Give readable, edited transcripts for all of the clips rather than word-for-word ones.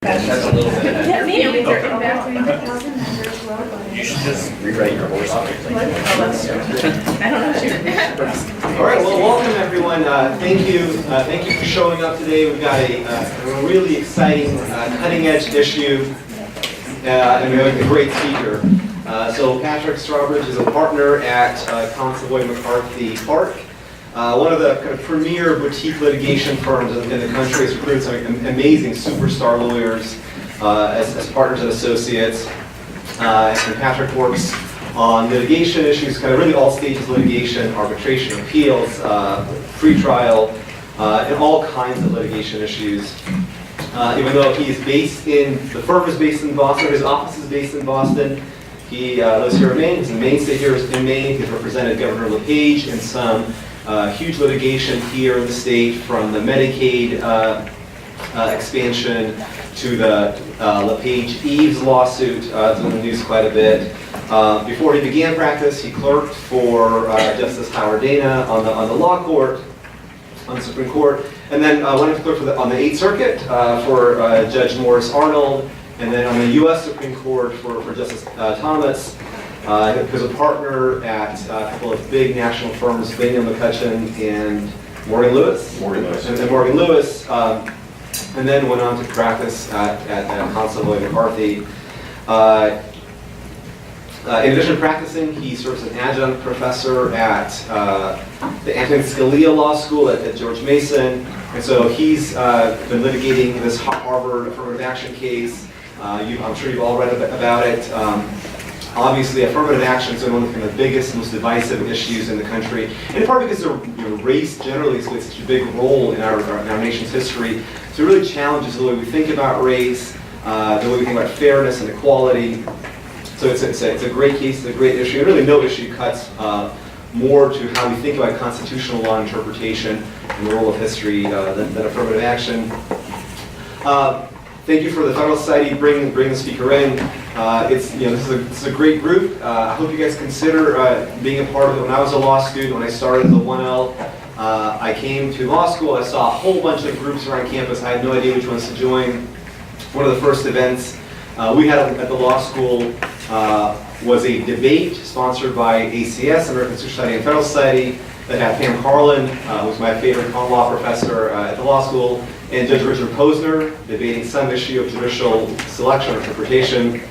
That's a little bit. Yeah, me. You should just rewrite your voice on it. I don't know. All right, well, welcome everyone. Thank you for showing up today. We've got a really exciting, cutting-edge issue, and we have a great speaker. So Patrick Strawbridge is a partner at Consovoy McCarthy Park, one of the kind of premier boutique litigation firms in the country. It's recruited some amazing superstar lawyers as partners and associates. And Patrick works on litigation issues, kind of really all stages of litigation, arbitration, appeals, pretrial, and all kinds of litigation issues. Even though he's the firm is based in Boston, his office is based in Boston, he lives here in Maine. He's a mainstay here in Maine. He's represented Governor LePage in some huge litigation here in the state, from the Medicaid expansion to the LePage-Eves lawsuit. It's in the news quite a bit. Before he began practice, he clerked for Justice Howard Dana on the law court, on the Supreme Court, and then went to clerk on the 8th Circuit for Judge Morris Arnold, and then on the U.S. Supreme Court for Justice Thomas. He was a partner at a couple of big national firms, Bainey McCutcheon and Morgan Lewis. And Morgan Lewis. And then went on to practice at Consovoy McCarthy. In addition to practicing, he serves as an adjunct professor at the Antonin Scalia Law School at George Mason. And so he's been litigating this Harvard affirmative action case. I'm sure you've all read about it. Obviously, affirmative action is one of the biggest, most divisive issues in the country, and in part because race generally has played such a big role in our nation's history. So it really challenges the way we think about race, the way we think about fairness and equality. So it's a great case, it's a great issue. And really, no issue cuts more to how we think about constitutional law interpretation and the role of history than affirmative action. Thank you for the Federal Society bringing the speaker in. This is a great group. I hope you guys consider being a part of it. When I was a law student, when I started as a 1L, I came to law school. I saw a whole bunch of groups around campus. I had no idea which ones to join. One of the first events we had at the law school was a debate sponsored by ACS, American Society and Federal Society, that had Pam Carlin, who was my favorite common law professor at the law school, and Judge Richard Posner debating some issue of judicial selection or interpretation.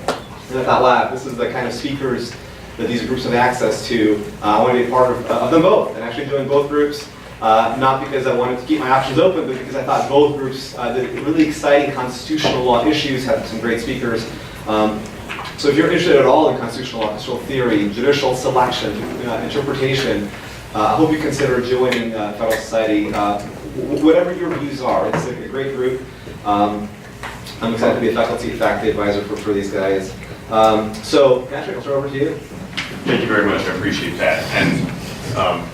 And I thought, wow, this is the kind of speakers that these groups have access to. I want to be a part of them both, and actually join both groups, not because I wanted to keep my options open, but because I thought both groups did really exciting constitutional law issues, had some great speakers. So if you're interested at all in constitutional law, constitutional theory, judicial selection, interpretation, I hope you consider joining Federal Society. Whatever your views are, it's a great group. I'm excited to be a faculty advisor for these guys. So Patrick, I'll turn it over to you. Thank you very much, I appreciate that. And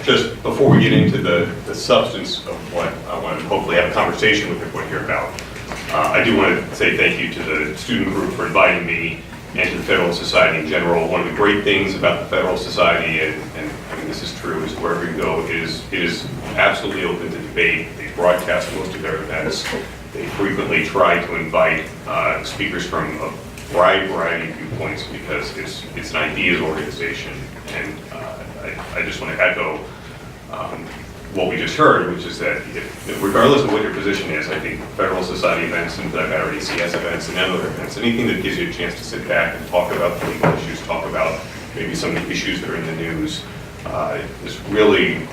just before we get into the substance of what I want to hopefully have a conversation with everyone here about, I do want to say thank you to the student group for inviting me, and to the Federal Society in general. One of the great things about the Federal Society, and I mean this is true, is wherever you go, it is absolutely open to debate. They broadcast most of their events. They frequently try to invite speakers from a wide variety of viewpoints, because it's an ideas organization. And I just want to echo what we just heard, which is that regardless of what your position is, I think Federal Society events, and I've had ACS events and other events, anything that gives you a chance to sit back and talk about the legal issues, talk about maybe some of the issues that are in the news, is really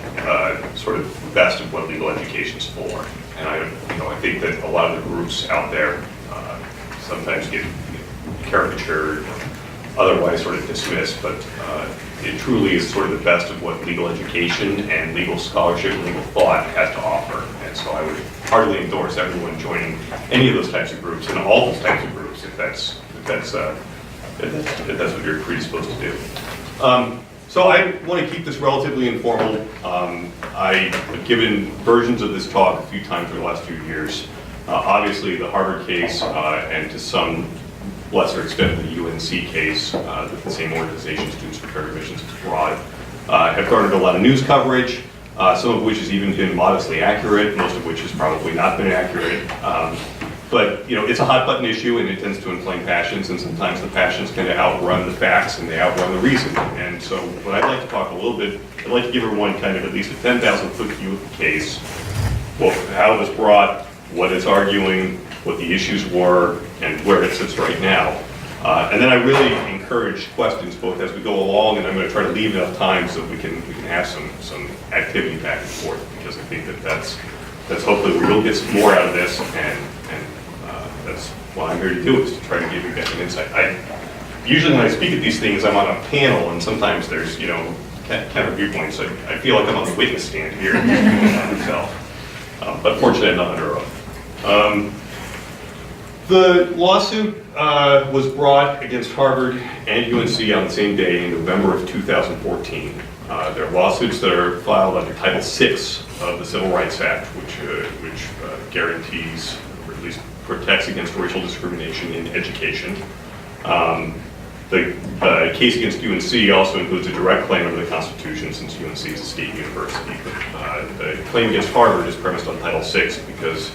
sort of the best of what legal education is for. And I think that a lot of the groups out there sometimes get caricatured, otherwise sort of dismissed, but it truly is sort of the best of what legal education and legal scholarship and legal thought has to offer. And so I would heartily endorse everyone joining any of those types of groups, and all those types of groups, if that's what you're predisposed to do. So I want to keep this relatively informal. I've given versions of this talk a few times over the last few years. Obviously, the Harvard case, and to some lesser extent the UNC case, that the same organization, Students for Fair Admissions, has brought, have garnered a lot of news coverage, some of which has even been modestly accurate, most of which has probably not been accurate. But, it's a hot button issue and it tends to inflame passions, and sometimes the passions tend to outrun the facts and they outrun the reason. And so what I'd like to talk a little bit, I'd like to give everyone kind of at least a 10,000 foot view of the case, well, how it was brought, what it's arguing, what the issues were, and where it sits right now. And then I really encourage questions both as we go along, and I'm going to try to leave enough time so we can have some activity back and forth, because I think that's hopefully where you'll get some more out of this, and that's what I'm here to do, is to try to give you guys an insight. Usually when I speak at these things, I'm on a panel, and sometimes there's counter viewpoints. I feel like I'm on the witness stand here myself, but fortunately I'm not under oath. The lawsuit was brought against Harvard and UNC on the same day in November of 2014. There are lawsuits that are filed under Title VI of the Civil Rights Act, which guarantees, or at least protects against racial discrimination in education. The case against UNC also includes a direct claim under the Constitution, since UNC is a state university. But the claim against Harvard is premised on Title VI because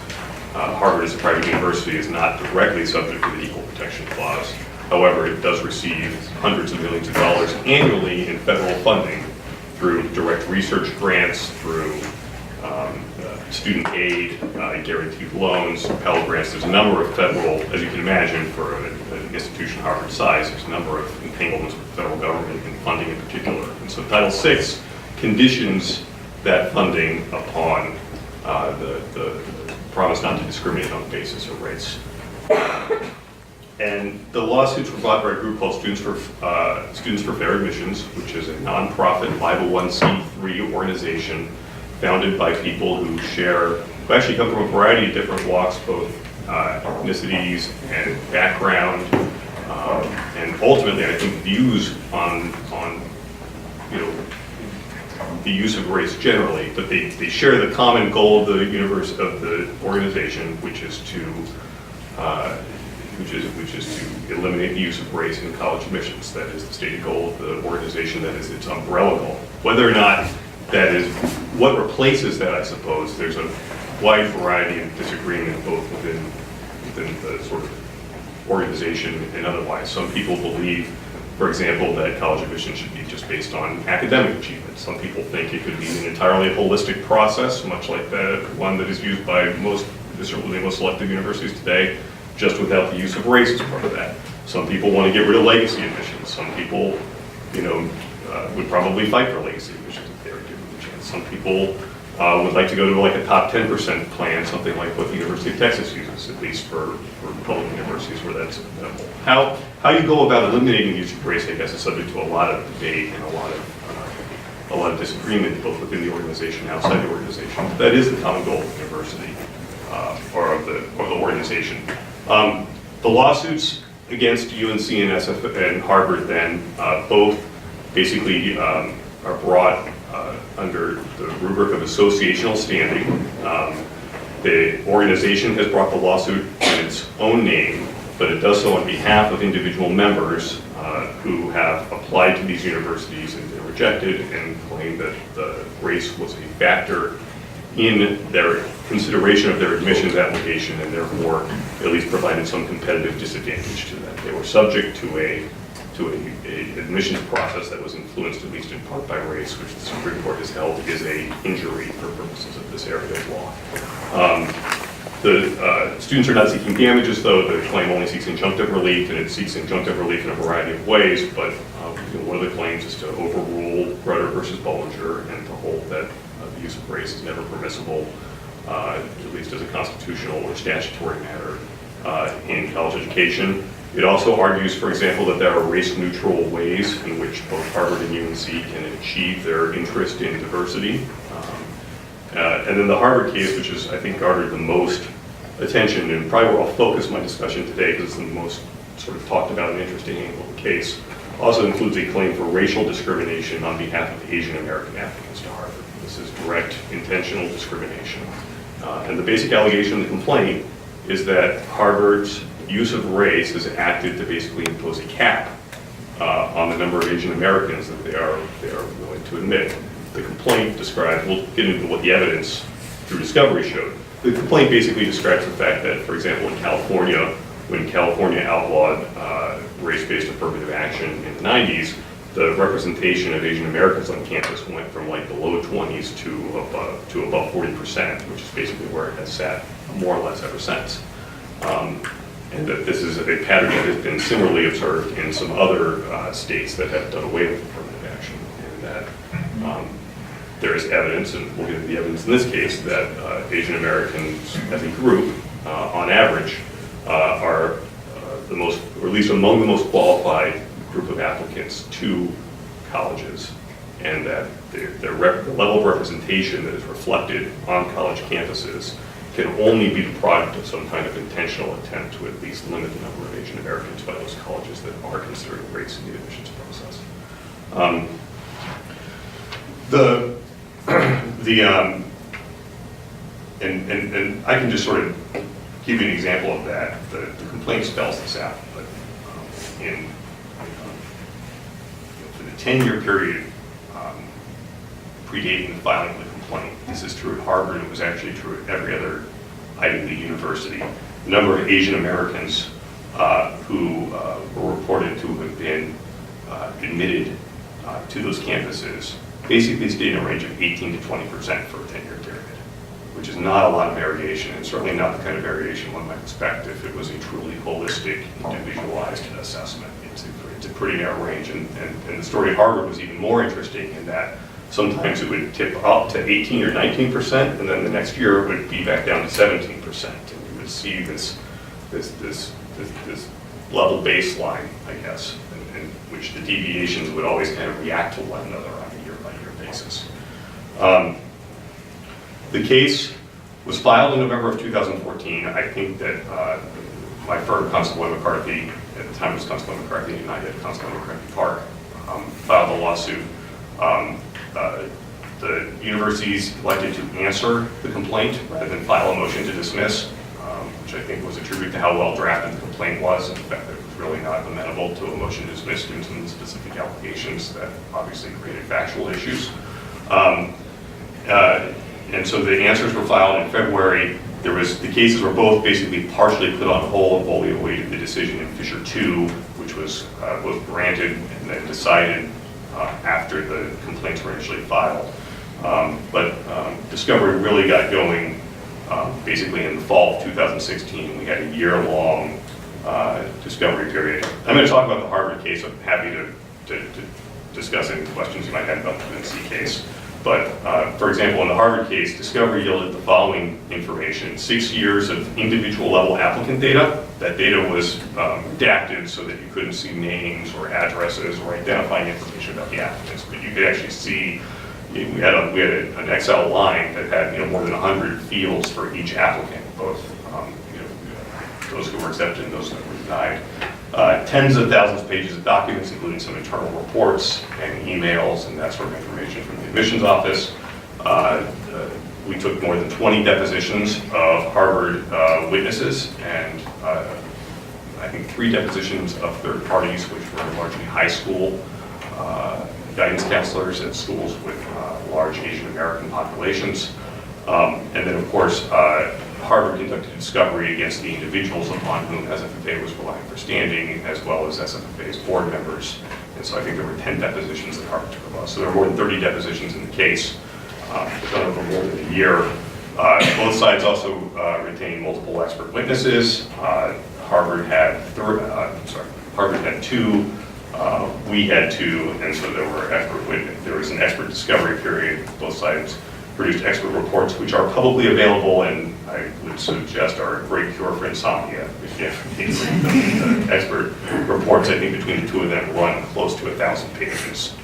Harvard, as a private university, is not directly subject to the Equal Protection Clause. However, it does receive hundreds of millions of dollars annually in federal funding through direct research grants, through student aid, guaranteed loans, Pell Grants. There's a number of federal, as you can imagine, for an institution Harvard's size, there's a number of entanglements with the federal government and funding in particular. And so Title VI conditions that funding upon the promise not to discriminate on the basis of race. And the lawsuits were brought by a group called Students for Fair Admissions, which is a nonprofit 501c3 organization founded by people who actually come from a variety of different walks, both ethnicities and background, and ultimately, I think, views on the use of race generally, but they share the common goal of the organization, which is to eliminate the use of race in college admissions. That is the stated goal of the organization. That is its umbrella goal. Whether or not that is what replaces that, I suppose, there's a wide variety of disagreement both within the sort of organization and otherwise. Some people believe, for example, that college admission should be just based on academic achievement. Some people think it could be an entirely holistic process, much like the one that is used by certainly most selective universities today, just without the use of race as part of that. Some people want to get rid of legacy admissions. Some people, would probably fight for legacy admissions if they were given the chance. Some people would like to go to like a top 10% plan, something like what the University of Texas uses, at least for public universities where that's available. How you go about eliminating the use of race, I guess, is subject to a lot of debate and a lot of disagreement, both within the organization and outside the organization. But that is the common goal of the university or of the organization. The lawsuits against UNC and Harvard then both basically are brought under the rubric of associational standing. The organization has brought the lawsuit in its own name, but it does so on behalf of individual members who have applied to these universities and been rejected and claim that the race was a factor in their consideration of their admissions application, and therefore at least provided some competitive disadvantage to them. They were subject to a admissions process that was influenced at least in part by race, which the Supreme Court has held is a injury for purposes of this area of law. The students are not seeking damages, though. The claim only seeks injunctive relief, and it seeks injunctive relief in a variety of ways, but one of the claims is to overrule Rudder versus Bollinger and to hold that the use of race is never permissible, at least as a constitutional or statutory matter in college education. It also argues, for example, that there are race-neutral ways in which both Harvard and UNC can achieve their interest in diversity. And then the Harvard case, which is, I think, garnered the most attention, and probably where I'll focus my discussion today because it's the most sort of talked about and interesting angle of the case, also includes a claim for racial discrimination on behalf of Asian American applicants to Harvard. This is direct, intentional discrimination. And the basic allegation in the complaint is that Harvard's use of race has acted to basically impose a cap on the number of Asian Americans that they are willing to admit. The complaint describes, we'll get into what the evidence through discovery showed, The complaint basically describes the fact that, for example, in California, when California outlawed race-based affirmative action in the 90s, the representation of Asian Americans on campus went from like the low 20s to above 40%, which is basically where it has sat more or less ever since. And that this is a pattern that has been similarly observed in some other states that have done away with affirmative action, and that there is evidence, and we'll get into the evidence in this case, that Asian Americans as a group, on average, are the most, or at least among the most qualified group of applicants to colleges, and that the level of representation that is reflected on college campuses can only be the product of some kind of intentional attempt to at least limit the number of Asian Americans by those colleges that are considering race in the admissions process. And I can just sort of give you an example of that. The complaint spells this out, but for the 10-year period predating the filing of the complaint, this is true at Harvard, it was actually true at every other Ivy League university, the number of Asian Americans who were reported to have been admitted to those campuses basically stayed in a range of 18 to 20% for a 10-year period, which is not a lot of variation, and certainly not the kind of variation one might expect if it was a truly holistic, individualized assessment. It's a pretty narrow range, and the story at Harvard was even more interesting in that sometimes it would tip up to 18 or 19%, and then the next year it would be back down to 17%, and you would see this level baseline, I guess, in which the deviations would always kind of react to one another on a year-by-year basis. The case was filed in November of 2014. I think that my firm, Consovoy McCarthy, at the time it was Consovoy McCarthy United, Consovoy McCarthy Park, filed a lawsuit. The universities elected to answer the complaint rather than file a motion to dismiss, which I think was a tribute to how well drafted the complaint was, and the fact that it was really not amenable to a motion to dismiss due to some specific allegations that obviously created factual issues. And so the answers were filed in February. The cases were both basically partially put on hold while we awaited the decision in Fisher 2, which was both granted and then decided after the complaints were initially filed. But discovery really got going basically in the fall of 2016. We had a year-long discovery period. I'm going to talk about the Harvard case. I'm happy to discuss any questions you might have about the NC case. But for example, in the Harvard case, discovery yielded the following information: 6 years of individual level applicant data. That data was redacted so that you couldn't see names or addresses or identifying information about the applicants, but you could actually see. We had an Excel line that had more than 100 fields for each applicant, both those who were accepted and those that were denied. Tens of thousands of pages of documents, including some internal reports and emails and that sort of information from the admissions office. We took more than 20 depositions of Harvard witnesses, and I think 3 depositions of third parties, which were largely high school guidance counselors at schools with large Asian American populations. And then, of course, Harvard conducted a discovery against the individuals upon whom SFFA was relying for standing, as well as SFFA's board members. And so I think there were 10 depositions that Harvard took of us. So there were more than 30 depositions in the case, done over more than a year. Both sides also retained multiple expert witnesses. Harvard had 2. We had 2, and so there was an expert discovery period. Both sides produced expert reports, which are publicly available, and I would suggest are a great cure for insomnia. If you have the expert reports, I think between the 2 of them run close to 1,000 pages.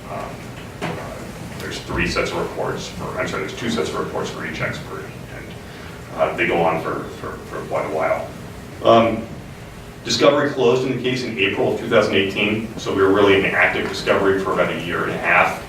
There's 3 sets of reports there's 2 sets of reports for each expert, and they go on for quite a while. Discovery closed in the case in April of 2018, so we were really in active discovery for about a year and a half.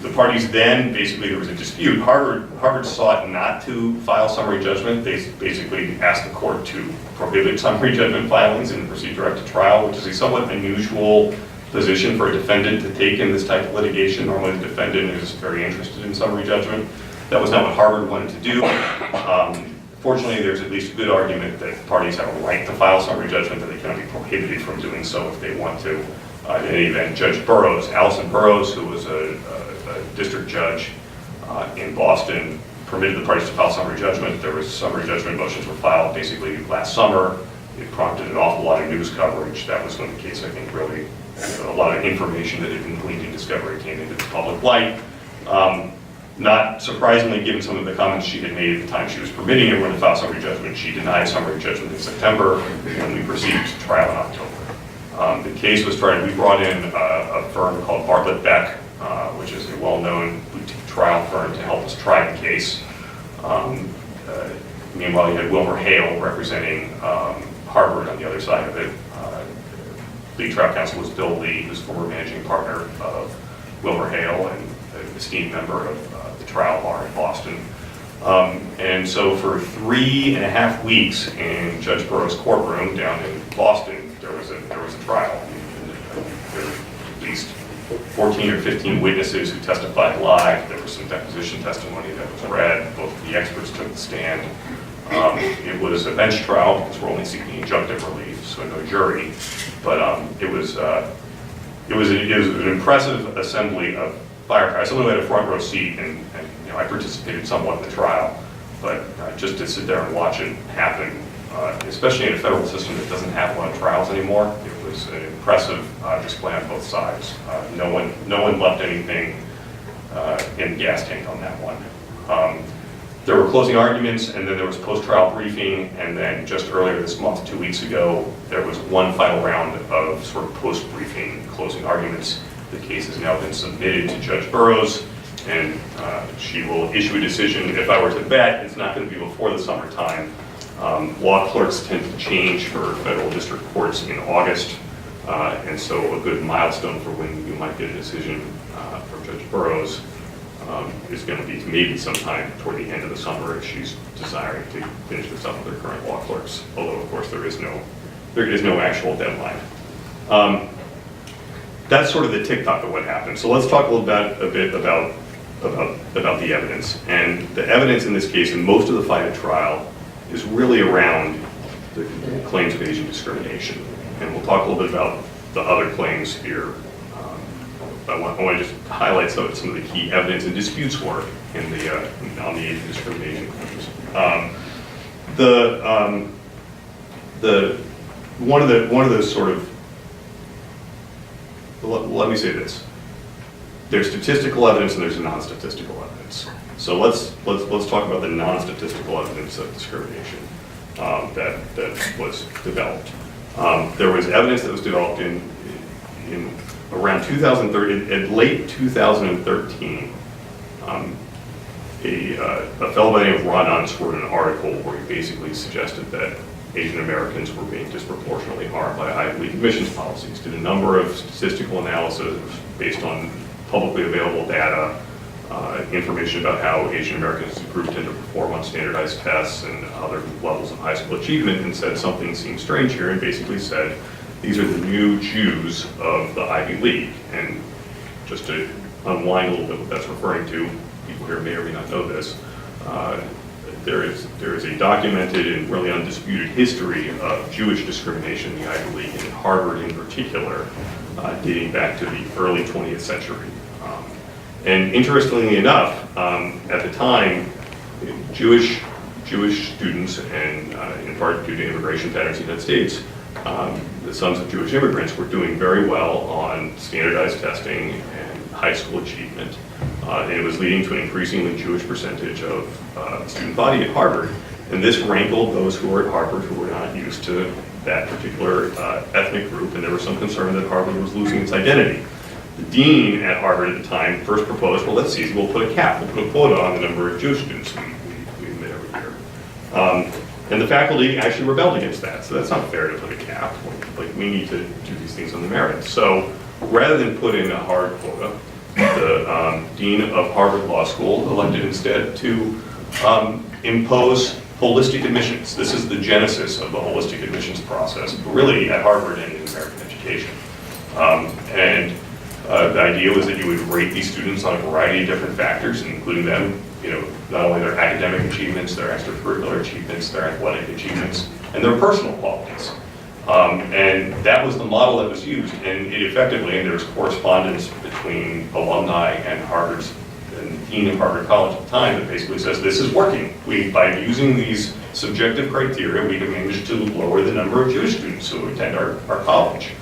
The parties then, basically there was a dispute. Harvard sought not to file summary judgment. They basically asked the court to prohibit summary judgment filings and proceed direct to trial, which is a somewhat unusual position for a defendant to take in this type of litigation. Normally the defendant is very interested in summary judgment. That was not what Harvard wanted to do. Fortunately, there's at least a good argument that parties have a right to file summary judgment, that they cannot be prohibited from doing so if they want to. In any event, Judge Burroughs, Allison Burroughs, who was a district judge in Boston, permitted the parties to file summary judgment. There was summary judgment motions were filed basically last summer. It prompted an awful lot of news coverage. That was when the case, I think, really, a lot of information that had been gleaned in discovery came into the public light. Not surprisingly, given some of the comments she had made at the time she was permitting everyone to file summary judgment, she denied summary judgment in September, and we proceeded to trial in October. The case was tried. We brought in a firm called Bartlett Beck, which is a well-known boutique trial firm, to help us try the case. Meanwhile, you had Wilmer Hale representing Harvard on the other side of it. Lead trial counsel was Bill Lee, who's former managing partner of Wilmer Hale and an esteemed member of the trial bar in Boston. And so for 3.5 weeks in Judge Burroughs' courtroom down in Boston, there was a trial. There were at least 14 or 15 witnesses who testified live. There was some deposition testimony that was read. Both of the experts took the stand. It was a bench trial because we're only seeking injunctive relief, so no jury. But it was an impressive assembly of firepower. Someone had a front row seat, and I participated somewhat in the trial. But just to sit there and watch it happen, especially in a federal system that doesn't have a lot of trials anymore, it was an impressive display on both sides. No one left anything in the gas tank on that one. There were closing arguments, and then there was post-trial briefing, and then just earlier this month, 2 weeks ago, there was one final round of sort of post-briefing closing arguments. The case has now been submitted to Judge Burroughs, and she will issue a decision. If I were to bet, it's not going to be before the summertime. Law clerks tend to change for federal district courts in August, and so a good milestone for when you might get a decision from Judge Burroughs is going to be maybe sometime toward the end of the summer if she's desiring to finish this up with her current law clerks. Although, of course, there is no actual deadline. That's sort of the tick-tock of what happened. So let's talk a bit about the evidence. And the evidence in this case, and most of the fight at trial, is really around the claims of Asian discrimination. And we'll talk a little bit about the other claims here. I want to just highlight some of the key evidence and disputes work on the Asian discrimination claims. One of those sort of, let me say this: there's statistical evidence and there's non-statistical evidence. So let's talk about the non-statistical evidence of discrimination that was developed. There was evidence that was developed in around 2013, in late 2013. A fellow by the name of Ron Unz wrote an article where he basically suggested that Asian Americans were being disproportionately harmed by Ivy League admissions policies. Did a number of statistical analysis based on publicly available data, information about how Asian Americans as a group tend to perform on standardized tests and other levels of high school achievement, and said something seems strange here, and basically said these are the new Jews of the Ivy League. And just to unwind a little bit what that's referring to, people here may or may not know this, there is a documented and really undisputed history of Jewish discrimination in the Ivy League, and in Harvard in particular, dating back to the early 20th century. And interestingly enough, at the time, Jewish students, and in part due to immigration patterns in the United States, the sons of Jewish immigrants were doing very well on standardized testing and high school achievement. And it was leading to an increasingly Jewish percentage of the student body at Harvard. And this rankled those who were at Harvard who were not used to that particular ethnic group, and there was some concern that Harvard was losing its identity. The dean at Harvard at the time first proposed, well, let's see, we'll put a cap, we'll put a quota on the number of Jewish students we admit every year. And the faculty actually rebelled against that, so that's not fair to put a cap. Like, we need to do these things on the merits. So rather than put in a hard quota, the dean of Harvard Law School elected instead to impose holistic admissions. This is the genesis of the holistic admissions process, really at Harvard and in American education. The idea was that you would rate these students on a variety of different factors, including them, not only their academic achievements, their extracurricular achievements, their athletic achievements, and their personal qualities. And that was the model that was used, and it effectively, and there's correspondence between alumni and Harvard's, and the dean of Harvard College at the time that basically says this is working. By using these subjective criteria, we have managed to lower the number of Jewish students who attend our college.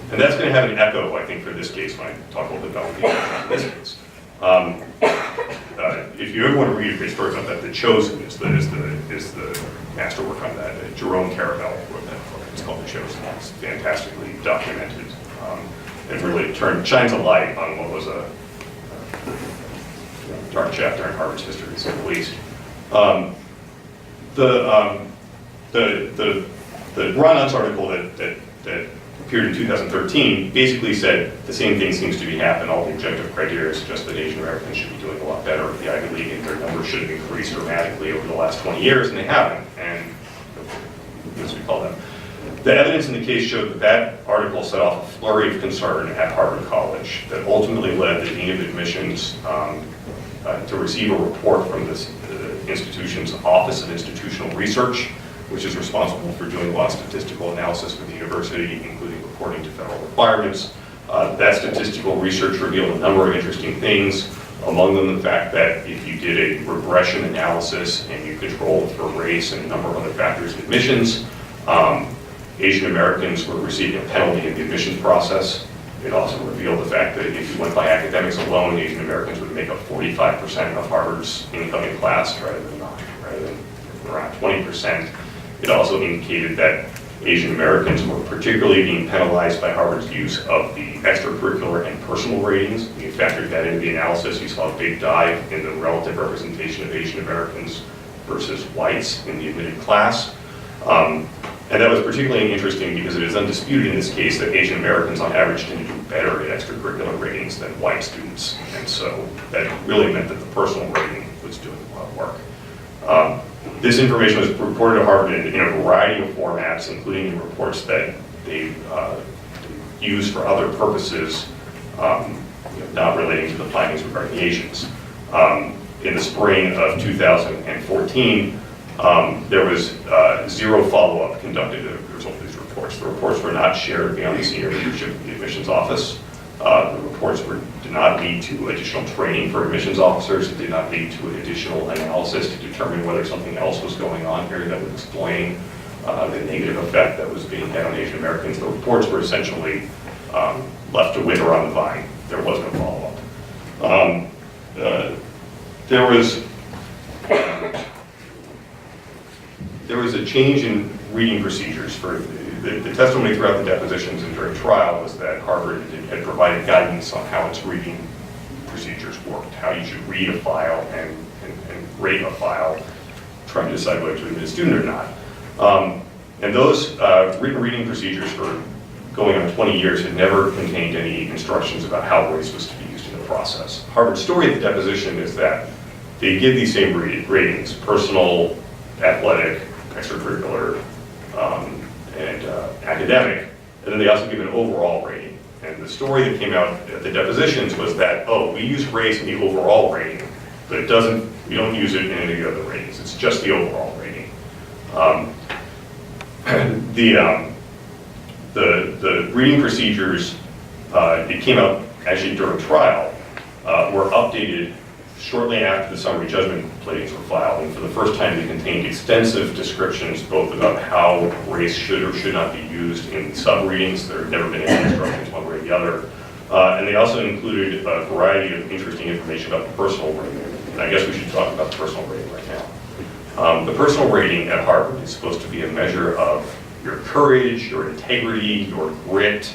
And that's going to have an echo, I think, for this case when I talk a little bit about what this case. If you ever want to read a great story about that, The Chosen is the masterwork on that. Jerome Carabell wrote that book. It's called The Chosen. It's fantastically documented. And really shines a light on what was a dark chapter in Harvard's history, to say the least. The Ron Utz article that appeared in 2013 basically said the same thing seems to be happening. All the objective criteria suggest that Asian Americans should be doing a lot better at the Ivy League, and their numbers should have increased dramatically over the last 20 years, and they haven't. And as we call them, the evidence in the case showed that article set off a flurry of concern at Harvard College that ultimately led the dean of admissions to receive a report from this institution's Office of Institutional Research, which is responsible for doing a lot of statistical analysis for the university, including reporting to federal requirements. That statistical research revealed a number of interesting things, among them the fact that if you did a regression analysis and you controlled for race and a number of other factors in admissions, Asian Americans were receiving a penalty in the admissions process. It also revealed the fact that if you went by academics alone, Asian Americans would make up 45% of Harvard's incoming class rather than around 20%. It also indicated that Asian Americans were particularly being penalized by Harvard's use of the extracurricular and personal ratings. When you factored that into the analysis, you saw a big dive in the relative representation of Asian Americans versus whites in the admitted class. And that was particularly interesting because it is undisputed in this case that Asian Americans on average tend to do better at extracurricular ratings than white students. And so that really meant that the personal rating was doing a lot of work. This information was reported to Harvard in a variety of formats, including in reports that they used for other purposes, not relating to the findings regarding Asians. In the spring of 2014, there was zero follow-up conducted as a result of these reports. The reports were not shared beyond the senior leadership of the admissions office. The reports did not lead to additional training for admissions officers. It did not lead to additional analysis to determine whether something else was going on here that would explain the negative effect that was being had on Asian Americans. The reports were essentially left to wither on the vine. There was no follow-up. There was a change in reading procedures for the testimony throughout the depositions and during trial was that Harvard had provided guidance on how its reading procedures worked, how you should read a file and rate a file, trying to decide whether to admit a student or not. And those written reading procedures for going on 20 years had never contained any instructions about how race was to be used in the process. Harvard's story at the deposition is that they give these same ratings, personal, athletic, extracurricular, and academic, and then they also give an overall rating. And the story that came out at the depositions was that, we use race in the overall rating, but we don't use it in any of the other ratings. It's just the overall rating. The reading procedures, it came out actually during trial, were updated shortly after the summary judgment pleadings were filed, and for the first time they contained extensive descriptions both about how race should or should not be used in sub-readings. There had never been any instructions one way or the other. And they also included a variety of interesting information about the personal rating. And I guess we should talk about the personal rating right now. The personal rating at Harvard is supposed to be a measure of your courage, your integrity, your grit,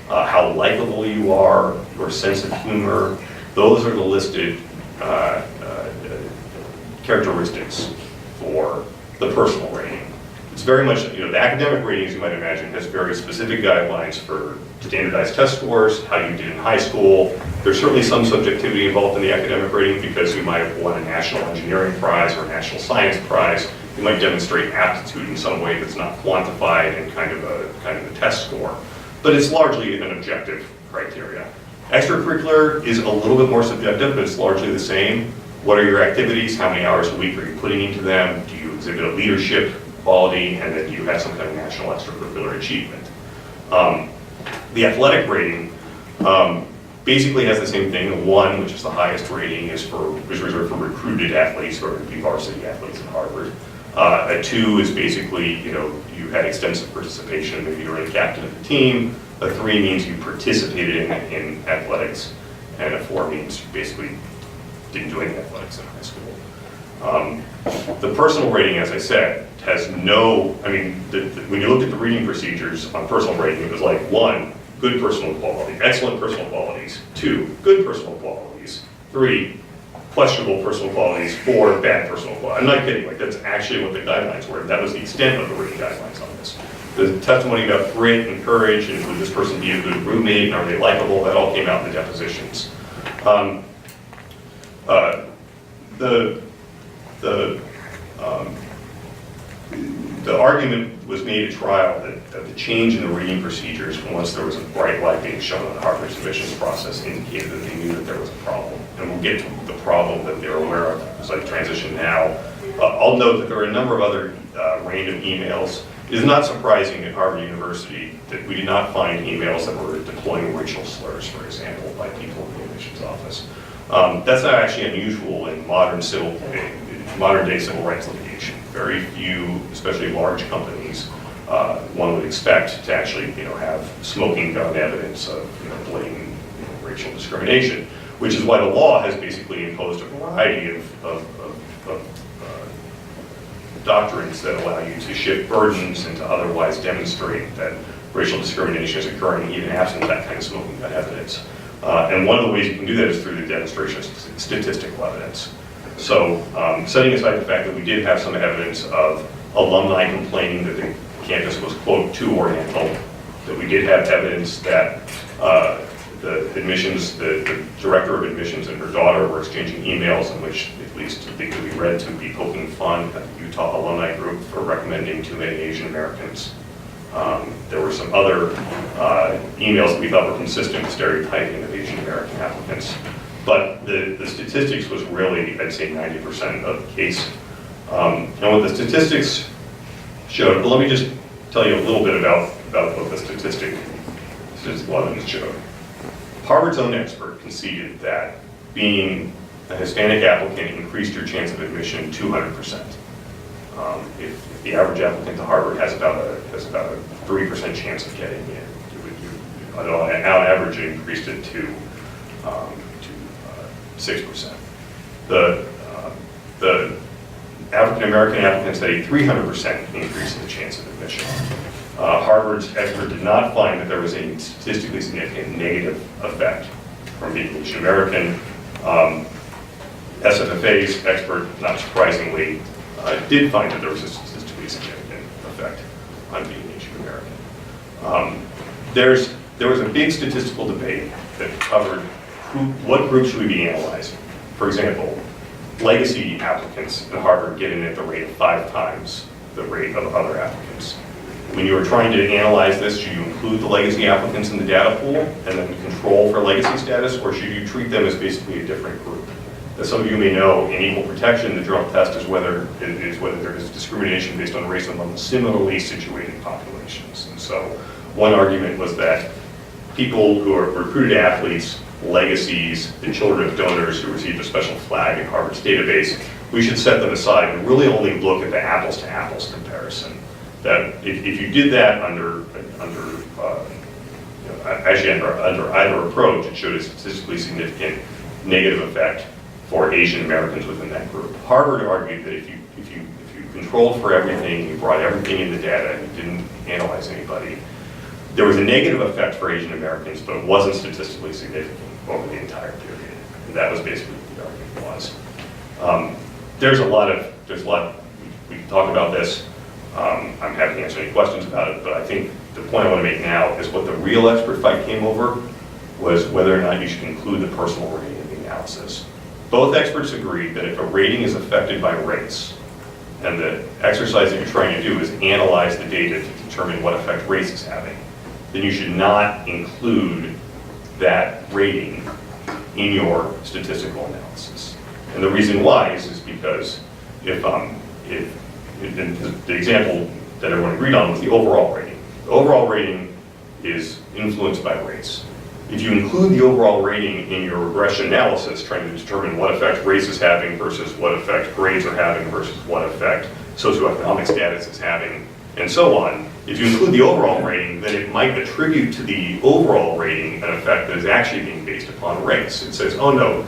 how likable you are, your sense of humor. Those are the listed characteristics for the personal rating. It's very much, the academic ratings, you might imagine, has very specific guidelines for standardized test scores, how you did in high school. There's certainly some subjectivity involved in the academic rating because you might have won a national engineering prize or a national science prize. You might demonstrate aptitude in some way that's not quantified in kind of a test score. but it's largely an objective criteria. Extracurricular is a little bit more subjective, but it's largely the same. What are your activities? How many hours a week are you putting into them? Do you exhibit a leadership quality? And then do you have some kind of national extracurricular achievement? The athletic rating basically has the same thing. A 1, which is the highest rating, is reserved for recruited athletes or be varsity athletes at Harvard. A 2 is basically, you had extensive participation, maybe you were a captain of the team. A 3 means you participated in athletics, and a 4 means you basically didn't do any athletics in high school. The personal rating, as I said, has no, when you looked at the reading procedures on personal rating, it was like 1, good personal quality, excellent personal qualities, 2, good personal qualities, 3, questionable personal qualities, 4, bad personal qualities. I'm not kidding, that's actually what the guidelines were. That was the extent of the rating guidelines on this. The testimony about grit and courage, and would this person be a good roommate, and are they likable, that all came out in the depositions. The argument was made at trial that the change in the reading procedures, once there was a bright light being shown on Harvard's admissions process, indicated that they knew that there was a problem. And we'll get to the problem that they're aware of as I transition now. I'll note that there are a number of other random emails. It is not surprising at Harvard University that we did not find emails that were deploying racial slurs, for example, by people in the admissions office. That's not actually unusual in modern day civil rights litigation. Very few, especially large companies, one would expect to actually, have smoking gun evidence of, blatant racial discrimination, which is why the law has basically imposed a variety of doctrines that allow you to shift burdens and to otherwise demonstrate that racial discrimination is occurring even absent that kind of smoking gun evidence. And one of the ways you can do that is through the demonstration of statistical evidence. So setting aside the fact that we did have some evidence of alumni complaining that the campus was, quote, too oriental, that we did have evidence that the director of admissions and her daughter were exchanging emails in which at least they could be read to be poking fun at the Utah alumni group for recommending too many Asian Americans. There were some other emails that we thought were consistent with stereotyping of Asian American applicants. But the statistics was really, I'd say, 90% of the case. And what the statistics showed, let me just tell you a little bit about what the statistical evidence showed. Harvard's own expert conceded that being a Hispanic applicant increased your chance of admission 200%. If the average applicant to Harvard has about a 3% chance of getting in, on average it increased it to 6%. The African American applicants had a 300% increase in the chance of admission. Harvard's expert did not find that there was a statistically significant negative effect from being Asian American. SFFA's expert, not surprisingly, did find that there was a statistically significant effect on being Asian American. There was a big statistical debate that covered what group should we be analyzing. For example, legacy applicants at Harvard get in at the rate of 5 times the rate of other applicants. When you were trying to analyze this, should you include the legacy applicants in the data pool and then control for legacy status, or should you treat them as basically a different group? As some of you may know, in equal protection, the general test is whether there is discrimination based on race among similarly situated populations. And so one argument was that people who are recruited athletes, legacies, the children of donors who received a special flag in Harvard's database, we should set them aside and really only look at the apples to apples comparison. That if you did that under either approach, it showed a statistically significant negative effect for Asian Americans within that group. Harvard argued that if you controlled for everything, you brought everything in the data, and you didn't analyze anybody, there was a negative effect for Asian Americans, but it wasn't statistically significant over the entire period. And that was basically what the argument was. There's a lot, we can talk about this. I'm happy to answer any questions about it, but I think the point I want to make now is what the real expert fight came over was whether or not you should include the personal rating in the analysis. Both experts agreed that if a rating is affected by race, and the exercise that you're trying to do is analyze the data to determine what effect race is having, then you should not include that rating in your statistical analysis. And the reason why is because if the example that everyone agreed on was the overall rating. The overall rating is influenced by race. If you include the overall rating in your regression analysis, trying to determine what effect race is having versus what effect grades are having versus what effect socioeconomic status is having, and so on, if you include the overall rating, then it might attribute to the overall rating an effect that is actually being based upon race. It says, oh no,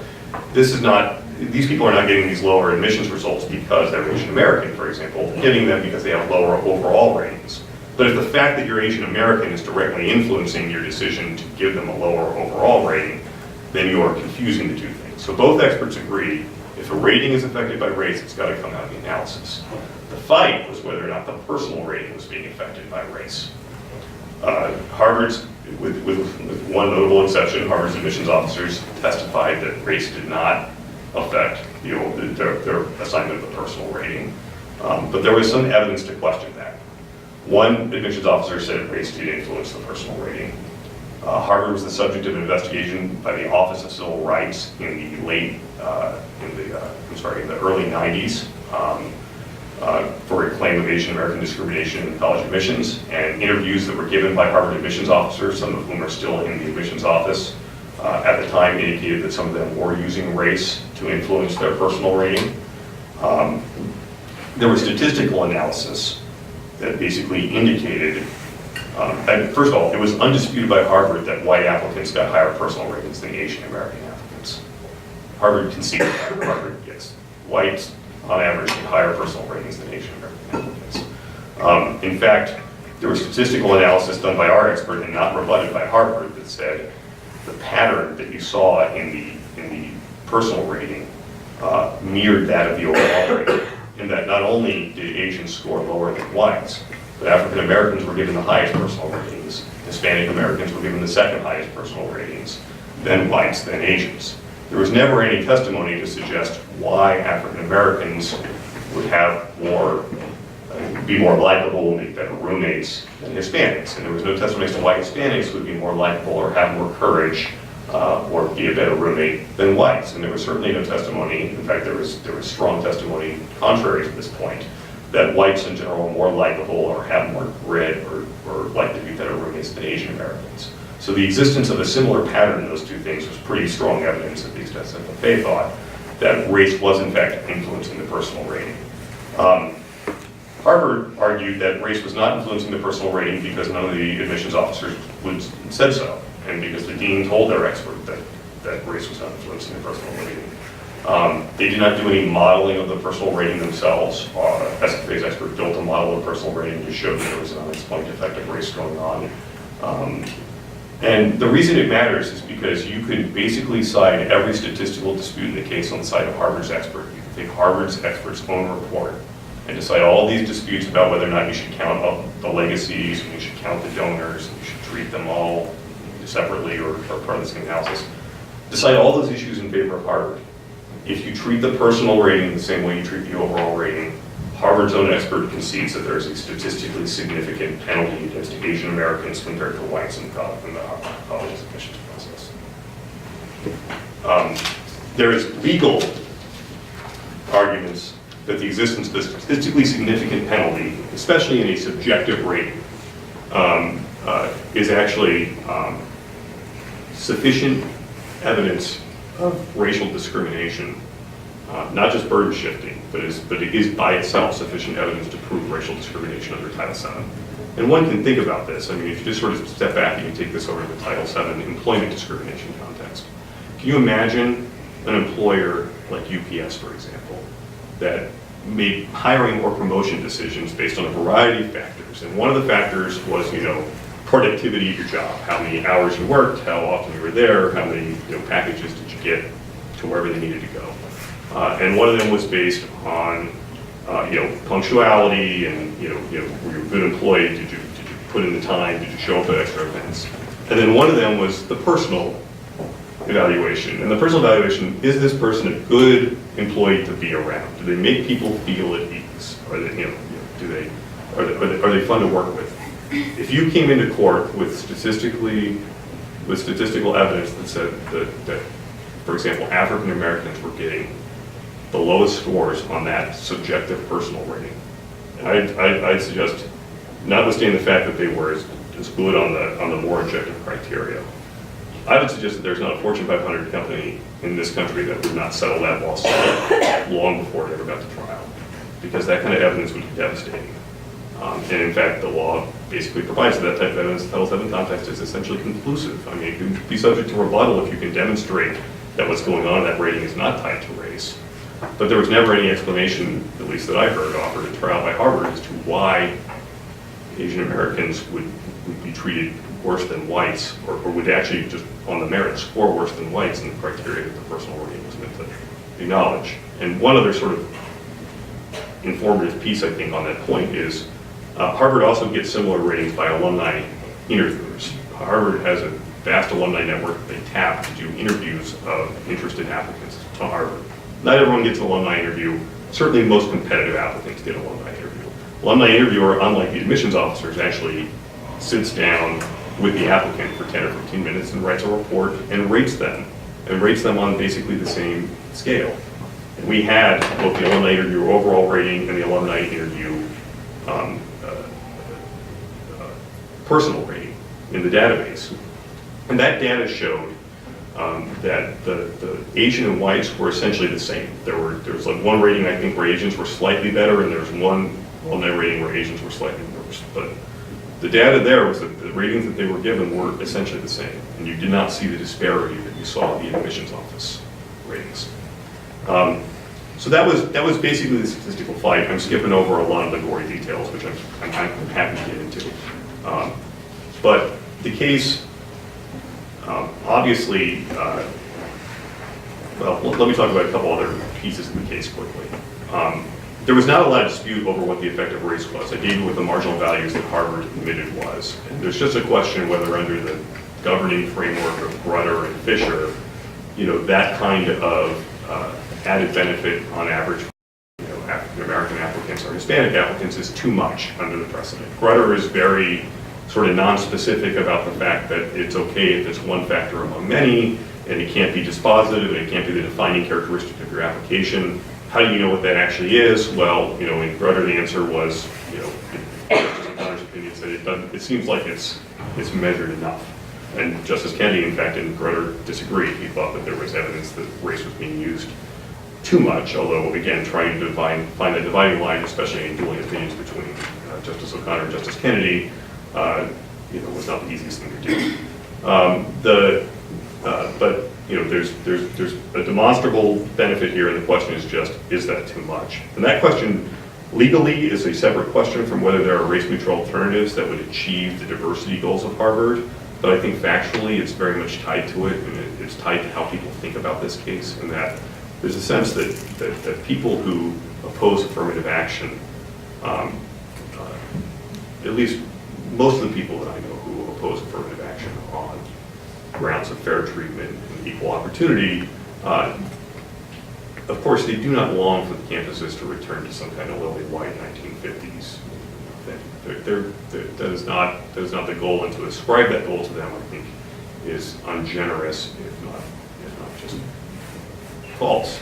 this is not, these people are not getting these lower admissions results because they're Asian American, for example, they're getting them because they have lower overall ratings. But if the fact that you're Asian American is directly influencing your decision to give them a lower overall rating, then you are confusing the two things. So both experts agree, if a rating is affected by race, it's got to come out of the analysis. The fight was whether or not the personal rating was being affected by race. Harvard's, with one notable exception, Harvard's admissions officers testified that race did not affect their assignment of the personal rating. But there was some evidence to question that. One admissions officer said race did influence the personal rating. Harvard was the subject of an investigation by the Office of Civil Rights in the early 90s for a claim of Asian American discrimination in college admissions, and interviews that were given by Harvard admissions officers, some of whom are still in the admissions office, at the time indicated that some of them were using race to influence their personal rating. There was statistical analysis that basically indicated, and first of all, it was undisputed by Harvard that white applicants got higher personal ratings than Asian American applicants. Harvard conceded that. Harvard, yes, whites on average get higher personal ratings than Asian American applicants. In fact, there was statistical analysis done by our expert and not rebutted by Harvard that said the pattern that you saw in the personal rating mirrored that of the overall rating, in that not only did Asians score lower than whites, but African Americans were given the highest personal ratings, Hispanic Americans were given the second highest personal ratings, then whites, then Asians. There was never any testimony to suggest why African Americans would have more, be more likable, make better roommates than Hispanics. And there was no testimony as to why Hispanics would be more likable or have more courage or be a better roommate than whites. And there was certainly no testimony, in fact there was strong testimony contrary to this point, that whites in general are more likable or have more grit or like to be better roommates than Asian Americans. So the existence of a similar pattern in those two things was pretty strong evidence, at least as FFA thought, that race was in fact influencing the personal rating. Harvard argued that race was not influencing the personal rating because none of the admissions officers said so, and because the dean told their expert that race was not influencing the personal rating. They did not do any modeling of the personal rating themselves. SFA's expert built a model of personal rating to show that there was an unexplained effect of race going on. And the reason it matters is because you could basically cite every statistical dispute in the case on the side of Harvard's expert. You can take Harvard's expert's own report and decide all these disputes about whether or not you should count up the legacies, and you should count the donors, and you should treat them all separately or part of the same analysis. Decide all those issues in favor of Harvard. If you treat the personal rating the same way you treat the overall rating, Harvard's own expert concedes that there's a statistically significant penalty against Asian Americans compared to whites in the college's admissions process. There is legal arguments that the existence of a statistically significant penalty, especially in a subjective rating, is actually sufficient evidence of racial discrimination. Not just burden shifting, but it is by itself sufficient evidence to prove racial discrimination under Title VII. And one can think about this. I mean, if you just sort of step back and you take this over to the Title VII employment discrimination context. Can you imagine an employer like UPS, for example, that made hiring or promotion decisions based on a variety of factors? And one of the factors was, productivity of your job, how many hours you worked, how often you were there, how many packages did you get to wherever they needed to go. And one of them was based on, punctuality and, were you a good employee? Did you put in the time? Did you show up at extra events? And then one of them was the personal evaluation. And the personal evaluation, is this person a good employee to be around? Do they make people feel at ease? Are they, are they fun to work with? if you came into court with statistical evidence that said that, for example, African Americans were getting the lowest scores on that subjective personal rating, I'd suggest, notwithstanding the fact that they were as good on the more objective criteria, I would suggest that there's not a Fortune 500 company in this country that would not settle that lawsuit long before it ever got to trial, because that kind of evidence would be devastating. And in fact, the law basically provides that type of evidence. Title VII context is essentially conclusive. I mean, it can be subject to rebuttal if you can demonstrate that what's going on in that rating is not tied to race. But there was never any explanation, at least that I heard, offered at trial by Harvard as to why Asian Americans would be treated worse than whites, or would actually just on the merit score worse than whites in the criteria that the personal rating was meant to acknowledge. And one other sort of informative piece, I think, on that point is Harvard also gets similar ratings by alumni interviewers. Harvard has a vast alumni network that they tap to do interviews of interested applicants to Harvard. Not everyone gets an alumni interview. Certainly most competitive applicants get an alumni interview. Alumni interviewer, unlike the admissions officers, actually sits down with the applicant for 10 or 15 minutes and writes a report and rates them on basically the same scale. And we had both the alumni interview overall rating and the alumni interview personal rating in the database. And that data showed that the Asian and whites were essentially the same. There was like one rating, I think, where Asians were slightly better, and there was one alumni rating where Asians were slightly worse. But the data there was that the ratings that they were given were essentially the same, and you did not see the disparity that you saw in the admissions office ratings. So that was basically the statistical fight. I'm skipping over a lot of the gory details, which I'm happy to get into. But the case, obviously, well, let me talk about a couple other pieces of the case quickly. There was not a lot of dispute over what the effect of race was. I gave you what the marginal values that Harvard admitted was. And there's just a question whether under the governing framework of Grutter and Fisher, that kind of added benefit on average, African American applicants or Hispanic applicants is too much under the precedent. Grutter is very sort of non-specific about the fact that it's okay if it's one factor among many, and it can't be dispositive, and it can't be the defining characteristic of your application. How do you know what that actually is? Well, in Grutter, the answer was, Justice O'Connor's opinion said it seems like it's measured enough. And Justice Kennedy, in fact, in Grutter disagreed. He thought that there was evidence that race was being used too much, although, again, trying to find a dividing line, especially in dueling opinions between Justice O'Connor and Justice Kennedy, was not the easiest thing to do. But there's a demonstrable benefit here, and the question is just, is that too much? And that question legally is a separate question from whether there are race-neutral alternatives that would achieve the diversity goals of Harvard. But I think factually, it's very much tied to it, and it's tied to how people think about this case, and that there's a sense that people who oppose affirmative action, at least most of the people that I know who oppose affirmative action on grounds of fair treatment and equal opportunity, of course, they do not long for the campuses to return to some kind of lily white 1950s thing. That is not the goal, and to ascribe that goal to them, I think, is ungenerous, if not just false.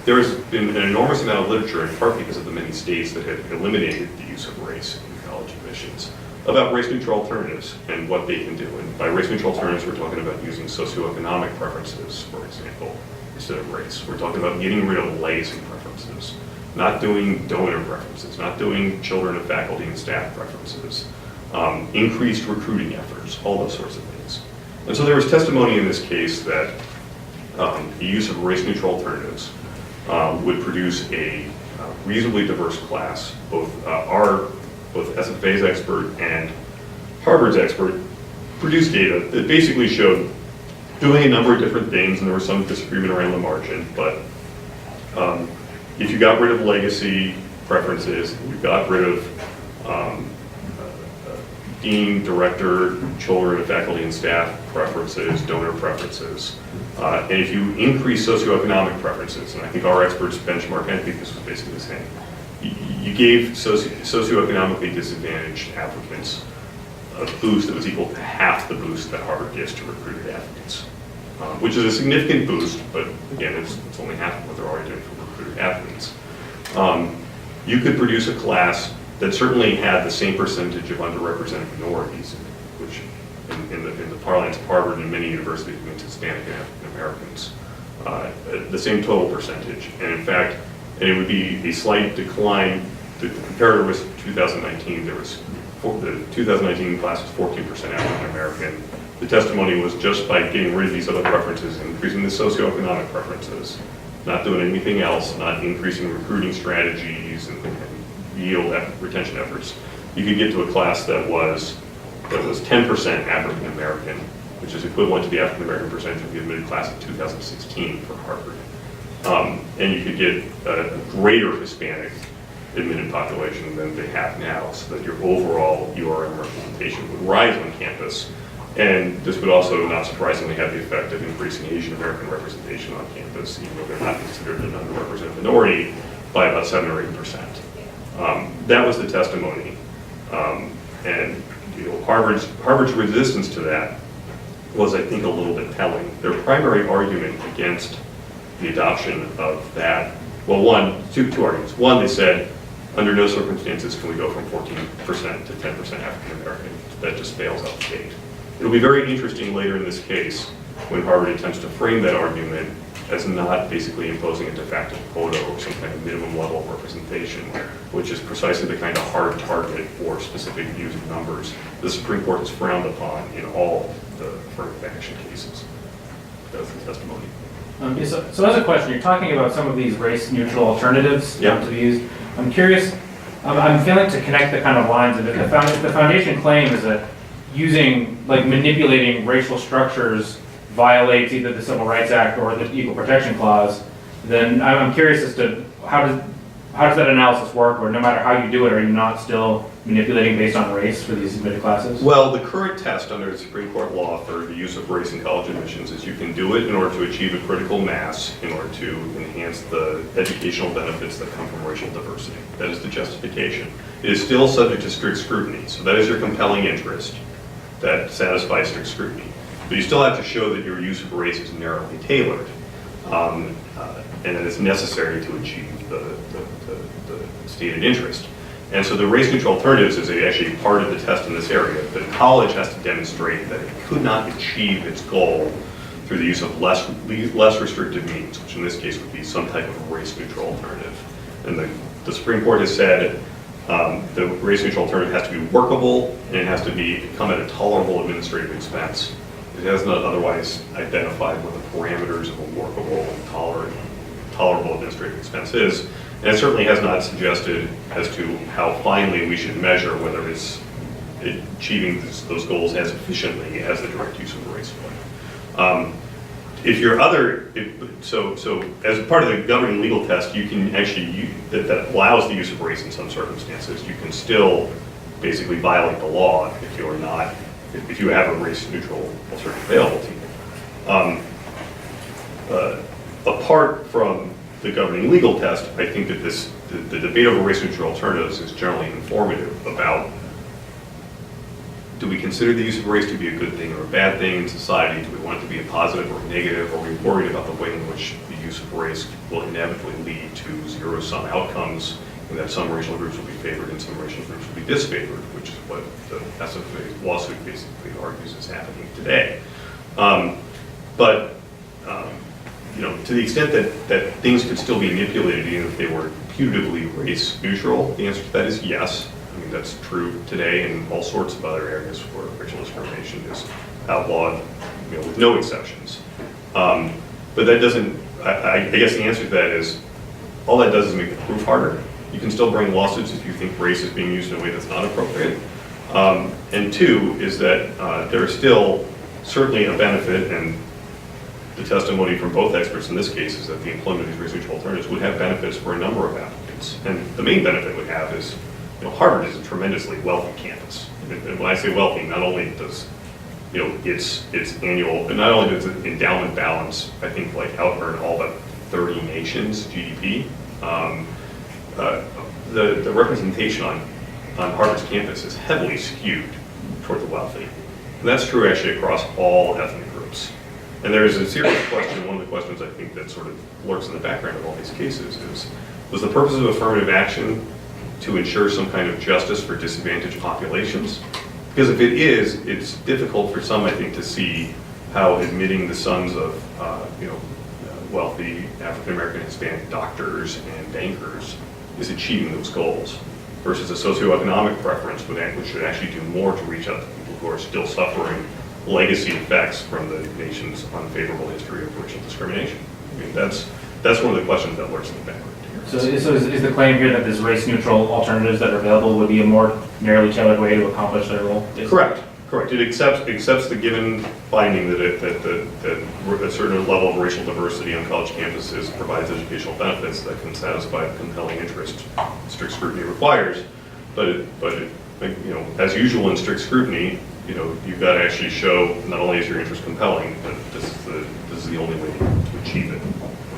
There has been an enormous amount of literature, in part because of the many states that have eliminated the use of race in college admissions, about race-neutral alternatives and what they can do. And by race-neutral alternatives, we're talking about using socioeconomic preferences, for example, instead of race. We're talking about getting rid of legacy preferences, not doing donor preferences, not doing children of faculty and staff preferences, increased recruiting efforts, all those sorts of things. And so there was testimony in this case that the use of race-neutral alternatives would produce a reasonably diverse class. Both SFA's expert and Harvard's expert produced data that basically showed doing a number of different things, and there was some disagreement around the margin, but if you got rid of legacy preferences, you got rid of dean, director, children of faculty and staff preferences, donor preferences, and if you increase socioeconomic preferences, and I think our experts benchmark, and I think this was basically the same, you gave socioeconomically disadvantaged applicants a boost that was equal to half the boost that Harvard gives to recruited applicants, which is a significant boost, but again, it's only half of what they're already doing for recruited applicants. You could produce a class that certainly had the same percentage of underrepresented minorities, which in the parlance of Harvard and many universities means Hispanic and African Americans, the same total percentage. And in fact, and it would be a slight decline. The comparator was 2019. The 2019 class was 14% African American. The testimony was just by getting rid of these other preferences and increasing the socioeconomic preferences, not doing anything else, not increasing recruiting strategies and yield retention efforts, you could get to a class that was 10% African American, which is equivalent to the African American percentage of the admitted class of 2016 for Harvard. And you could get a greater Hispanic admitted population than they have now, so that your overall URM representation would rise on campus. And this would also, not surprisingly, have the effect of increasing Asian American representation on campus, even though they're not considered an underrepresented minority, by about 7 or 8%. That was the testimony. And Harvard's resistance to that was, I think, a little bit telling. Their primary argument against the adoption of that, well, two arguments. One, they said, under no circumstances can we go from 14% to 10% African American. That just fails out the gate. It'll be very interesting later in this case when Harvard attempts to frame that argument as not basically imposing a de facto quota or some kind of minimum level of representation, which is precisely the kind of hard target for specific views of numbers the Supreme Court has frowned upon in all the affirmative action cases. That's the testimony. So as a question, you're talking about some of these race-neutral alternatives to be used. I'm curious, I'm failing to connect the kind of lines of it. The foundation claim is that manipulating racial structures violates either the Civil Rights Act or the Equal Protection Clause. Then I'm curious as to how does that analysis work, or no matter how you do it, are you not still manipulating based on race for these admitted classes? Well, the current test under Supreme Court law for the use of race in college admissions is you can do it in order to achieve a critical mass, in order to enhance the educational benefits that come from racial diversity. That is the justification. It is still subject to strict scrutiny, so that is your compelling interest that satisfies strict scrutiny. But you still have to show that your use of race is narrowly tailored, and that it's necessary to achieve the stated interest. And so the race-neutral alternatives is actually part of the test in this area. The college has to demonstrate that it could not achieve its goal through the use of less restrictive means, which in this case would be some type of race-neutral alternative. And the Supreme Court has said the race-neutral alternative has to be workable, and it has to come at a tolerable administrative expense. It has not otherwise identified what the parameters of a workable and tolerable administrative expense is. And it certainly has not suggested as to how finely we should measure whether it's achieving those goals as efficiently as the direct use of a race would. So as part of the governing legal test, you can actually that allows the use of race in some circumstances. You can still basically violate the law if you have a race-neutral alternative available to you. Apart from the governing legal test, I think that the debate over race-neutral alternatives is generally informative about, do we consider the use of race to be a good thing or a bad thing in society? Do we want it to be a positive or a negative? Are we worried about the way in which the use of race will inevitably lead to zero-sum outcomes, and that some racial groups will be favored and some racial groups will be disfavored, which is what the SFA lawsuit basically argues is happening today. To the extent that things could still be manipulated even if they were putatively race neutral, the answer to that is yes. I mean, that's true today in all sorts of other areas where racial discrimination is outlawed, with no exceptions. But that doesn't, I guess the answer to that is, all that does is make the proof harder. You can still bring lawsuits if you think race is being used in a way that's not appropriate. And two is that there is still certainly a benefit, and the testimony from both experts in this case is that the employment of these race-neutral alternatives would have benefits for a number of applicants. And the main benefit it would have is, Harvard is a tremendously wealthy campus. And when I say wealthy, not only does its annual, and not only does its endowment balance, I think, out earn all but 30 nations' GDP. the representation on Harvard's campus is heavily skewed toward the wealthy. And that's true actually across all ethnic groups. And there is a serious question, one of the questions I think that sort of lurks in the background of all these cases is, was the purpose of affirmative action to ensure some kind of justice for disadvantaged populations? Because if it is, it's difficult for some, I think, to see how admitting the sons of wealthy African-American Hispanic doctors and bankers is achieving those goals, versus a socioeconomic preference which should actually do more to reach out to people who are still suffering legacy effects from the nation's unfavorable history of racial discrimination. I mean, that's one of the questions that lurks in the background here. So is the claim here that this race-neutral alternatives that are available would be a more narrowly tailored way to accomplish their goal? Correct. It accepts the given finding that a certain level of racial diversity on college campuses provides educational benefits that can satisfy the compelling interest strict scrutiny requires. But as usual in strict scrutiny, you've got to actually show not only is your interest compelling, but this is the only way to achieve it.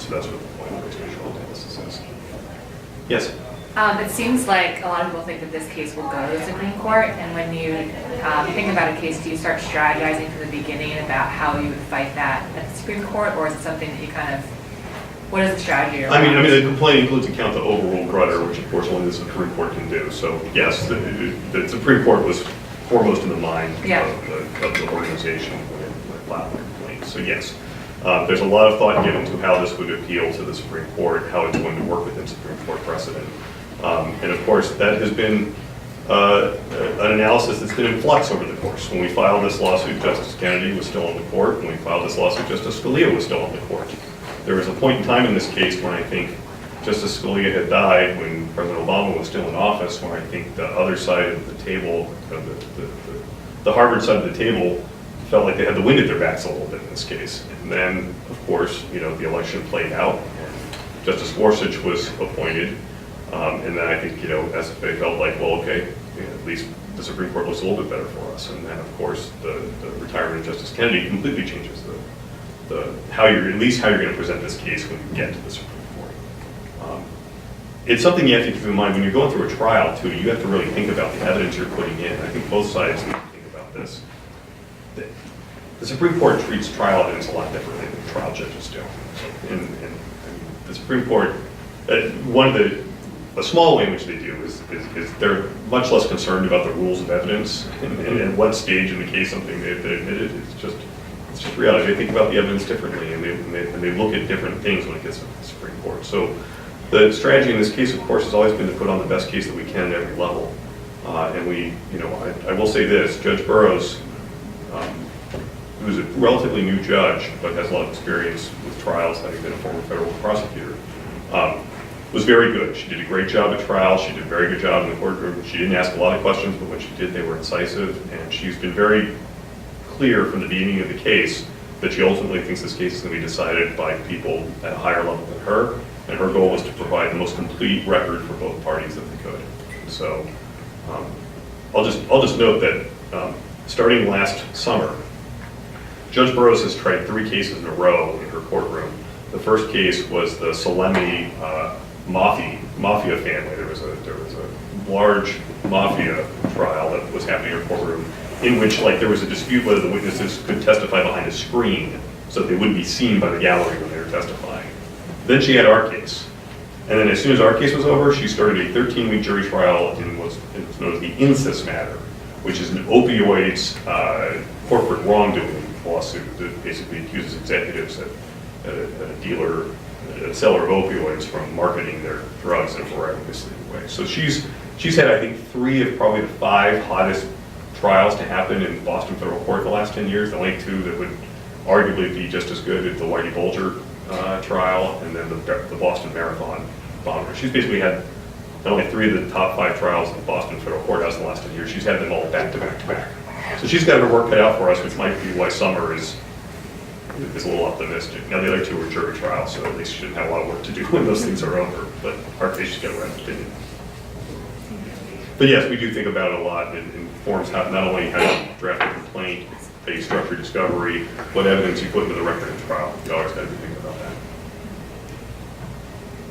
So that's what the point of race-neutral analysis is. Yes. It seems like a lot of people think that this case will go to the Supreme Court, and when you think about a case, do you start strategizing from the beginning about how you would fight that at the Supreme Court, or is it something that you what is the strategy? I mean, the complaint includes a count to overrule Grutter, which of course only the Supreme Court can do. So yes, the Supreme Court was foremost in the mind of the organization when it filed the complaint. So yes. There's a lot of thought given to how this would appeal to the Supreme Court, how it's going to work within Supreme Court precedent. And of course, that has been an analysis that's been in flux over the course. When we filed this lawsuit, Justice Kennedy was still on the court. When we filed this lawsuit, Justice Scalia was still on the court. There was a point in time in this case when I think Justice Scalia had died, when President Obama was still in office, where I think the other side of the table, the Harvard side of the table, felt like they had the wind at their backs a little bit in this case. And then, of course, the election played out, and Justice Gorsuch was appointed. And then I think, as they felt like, well, okay, at least the Supreme Court looks a little bit better for us. And then, of course, the retirement of Justice Kennedy completely changes how you're going to present this case when you get to the Supreme Court. It's something you have to keep in mind when you're going through a trial, too. You have to really think about the evidence you're putting in. I think both sides need to think about this. The Supreme Court treats trial evidence a lot differently than trial judges do. And the Supreme Court, a small way in which they do is they're much less concerned about the rules of evidence and at what stage in the case something they've admitted. It's just reality. They think about the evidence differently, and they look at different things when it gets to the Supreme Court. So the strategy in this case, of course, has always been to put on the best case that we can at every level. And I will say this: Judge Burroughs, who's a relatively new judge but has a lot of experience with trials, having been a former federal prosecutor, was very good. She did a great job at trial. She did a very good job in the courtroom. She didn't ask a lot of questions, but when she did, they were incisive. And she's been very clear from the beginning of the case that she ultimately thinks this case is going to be decided by people at a higher level than her. And her goal was to provide the most complete record for both parties that they could. So I'll just note that starting last summer, Judge Burroughs has tried 3 cases in a row in her courtroom. The first case was the Solemni mafia family. There was a large mafia trial that was happening in her courtroom, in which there was a dispute whether the witnesses could testify behind a screen so that they wouldn't be seen by the gallery when they were testifying. Then she had our case. And then as soon as our case was over, she started a 13-week jury trial in what's known as the INCIS matter, which is an opioids corporate wrongdoing lawsuit that basically accuses executives at a seller of opioids from marketing their drugs in a variety of misleading ways. So she's had, I think, 3 of probably the 5 hottest trials to happen in Boston federal court the last 10 years. The only 2 that would arguably be just as good as the Whitey Bulger trial, and then the Boston Marathon bomber. She's basically had not only 3 of the top 5 trials in the Boston federal courthouse in the last 10 years, she's had them all back to back to back. So she's got her work cut out for us, which might be why summer is a little optimistic. Now the other 2 are jury trials, so at least she shouldn't have a lot of work to do when those things are over. But our case, she's got a right opinion. But yes, we do think about it a lot. It informs not only how you draft a complaint, how you structure discovery, what evidence you put into the record of trial. You always got to be thinking about that.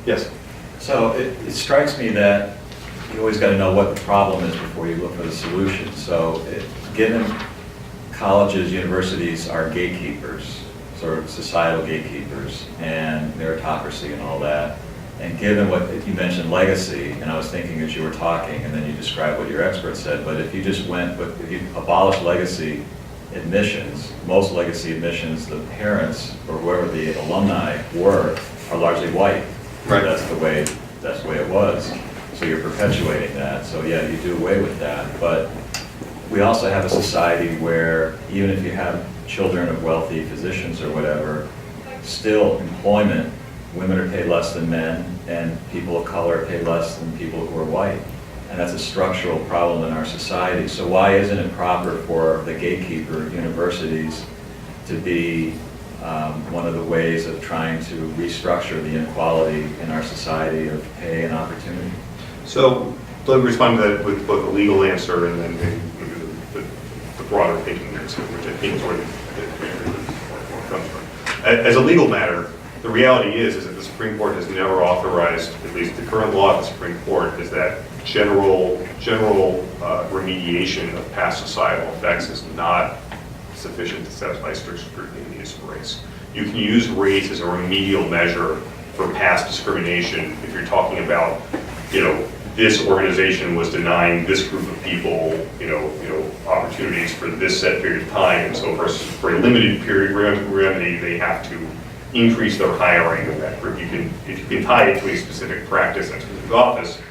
Yes? So it strikes me that you always got to know what the problem is before you look for the solution. So given colleges, universities are gatekeepers, sort of societal gatekeepers, and meritocracy and all that, and given what you mentioned, legacy, and I was thinking as you were talking, and then you described what your expert said, but if you just went with, if you abolished legacy admissions, most legacy admissions, the parents or whoever the alumni were are largely white. Right. That's the way it was. So you're perpetuating that. So yeah, you do away with that. But we also have a society where even if you have children of wealthy physicians or whatever, still employment, women are paid less than men, and people of color are paid less than people who are white. And that's a structural problem in our society. So why isn't it proper for the gatekeeper universities to be one of the ways of trying to restructure the inequality in our society of pay and opportunity? So let me respond to that with both a legal answer and then the broader thinking answer, which I think is where it comes from. As a legal matter, the reality is that the Supreme Court has never authorized, at least the current law of the Supreme Court, is that general remediation of past societal effects is not sufficient to satisfy strict scrutiny in the use of race. You can use race as a remedial measure for past discrimination if you're talking about, this organization was denying this group of people, opportunities for this set period of time, and so for a limited period remedy, they have to increase their hiring of that group. If you can tie it to a specific practice and specific office,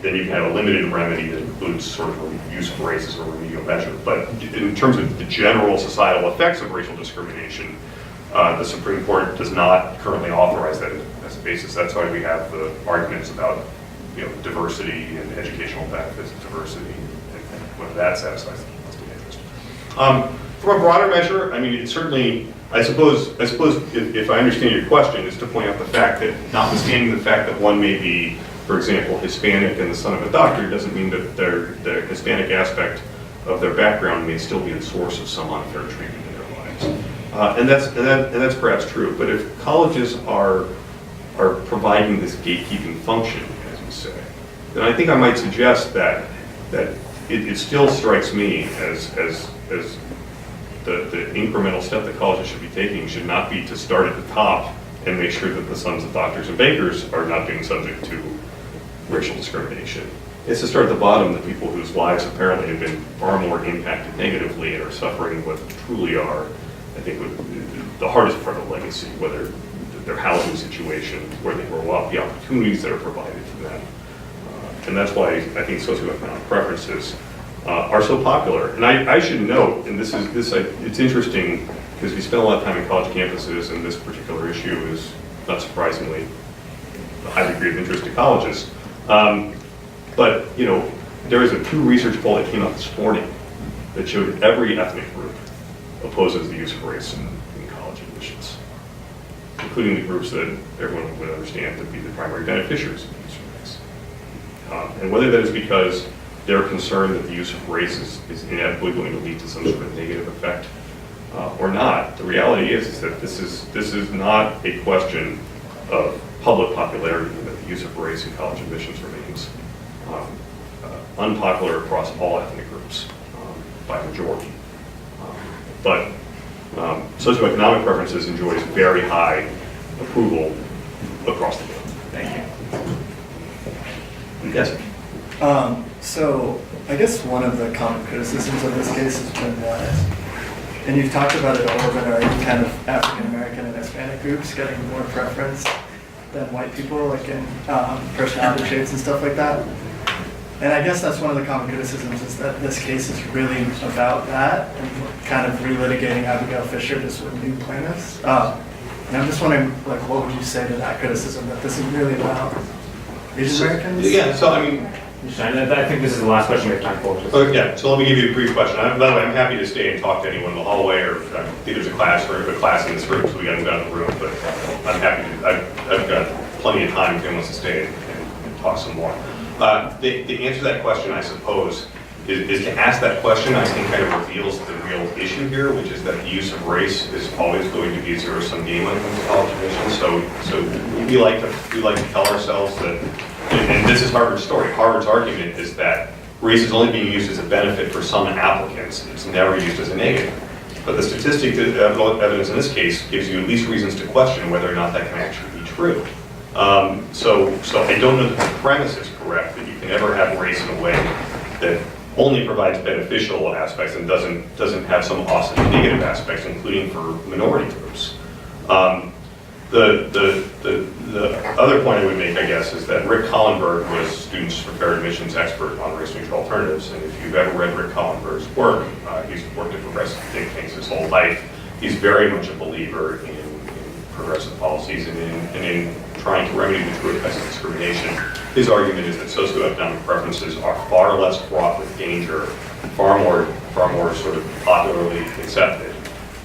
then you can have a limited remedy that includes sort of use of race as a remedial measure. But in terms of the general societal effects of racial discrimination, the Supreme Court does not currently authorize that as a basis. That's why we have the arguments about diversity and educational benefits of diversity, and whether that satisfies the vested interest. From a broader measure, I mean, it certainly, I suppose if I understand your question, is to point out the fact that, notwithstanding the fact that one may be, for example, Hispanic and the son of a doctor, doesn't mean that the Hispanic aspect of their background may still be the source of some unfair treatment in their lives. And that's perhaps true. But if colleges are providing this gatekeeping function, as you say, then I think I might suggest that it still strikes me as the incremental step that colleges should be taking should not be to start at the top and make sure that the sons of doctors and bakers are not being subject to racial discrimination. It's to start at the bottom, the people whose lives apparently have been far more impacted negatively and are suffering what truly are, I think, the hardest part of legacy, whether their housing situation, where they grow up, the opportunities that are provided to them. And that's why I think socioeconomic preferences are so popular. And I should note, and it's interesting because we spend a lot of time in college campuses, and this particular issue is, not surprisingly, a high degree of interest to colleges. But there is a Pew Research poll that came out this morning that showed every ethnic group opposes the use of race in college admissions, including the groups that everyone would understand to be the primary beneficiaries of the use of race. And whether that is because they're concerned that the use of race is inevitably going to lead to some sort of negative effect or not, the reality is that this is not a question of public popularity, that the use of race in college admissions remains unpopular across all ethnic groups by majority. But socioeconomic preferences enjoys very high approval across the board. Thank you. Yes. So I guess one of the common criticisms of this case has been that, and you've talked about it a little bit already, kind of African American and Hispanic groups getting more preference than white people, like in personality traits and stuff like that. And I guess that's one of the common criticisms, is that this case is really about that and kind of relitigating Abigail Fisher just with new plaintiffs. And I'm just wondering, like, what would you say to that criticism, that this is really about Asian Americans? Yeah, so I mean, I think this is the last question we have time for. okay, yeah, so let me give you a brief question. By the way, I'm happy to stay and talk to anyone in the hallway, or I think there's a class in this room, so we haven't got in the room, but I'm happy to, I've got plenty of time if anyone wants to stay and talk some more. The answer to that question, I suppose, is to ask that question, I think kind of reveals the real issue here, which is that the use of race is always going to be a zero-sum game when it comes to college admissions. So we like to tell ourselves that and this is Harvard's story. Harvard's argument is that race is only being used as a benefit for some applicants. It's never used as a negative. But the statistic evidence in this case gives you at least reasons to question whether or not that can actually be true. So I don't know that the premise is correct, that you can ever have race in a way that only provides beneficial aspects and doesn't have some offset negative aspects, including for minority groups. The other point I would make, I guess, is that Rick Collenberg was Students for Fair Admissions expert on race-neutral alternatives, and if you've ever read Rick Collenberg's work, he's worked at progressive think tanks his whole life. He's very much a believer in progressive policies and in trying to remedy the true effects of discrimination. His argument is that socioeconomic preferences are far less fraught with danger, far more sort of popularly accepted,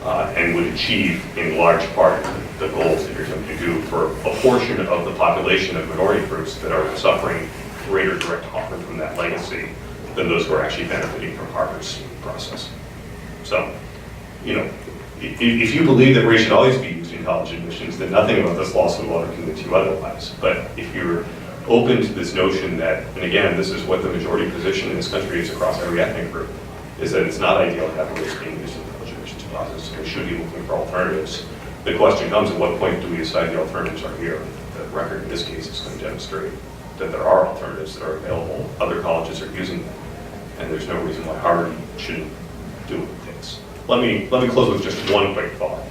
and would achieve in large part the goals that you're going to do for a portion of the population of minority groups that are suffering greater direct harm from that legacy than those who are actually benefiting from Harvard's process. So, you know, if you believe that race should always be used in college admissions, then nothing about this lawsuit will ever convince you otherwise. But if you're open to this notion that, and again, this is what the majority position in this country is across every ethnic group, is that it's not ideal to have race being used in the college admissions process, and we should be looking for alternatives. The question comes, at what point do we decide the alternatives are here? The record in this case is going to demonstrate that there are alternatives that are available. Other colleges are using them, and there's no reason why Harvard shouldn't do what it takes. Let me close with just one quick thought.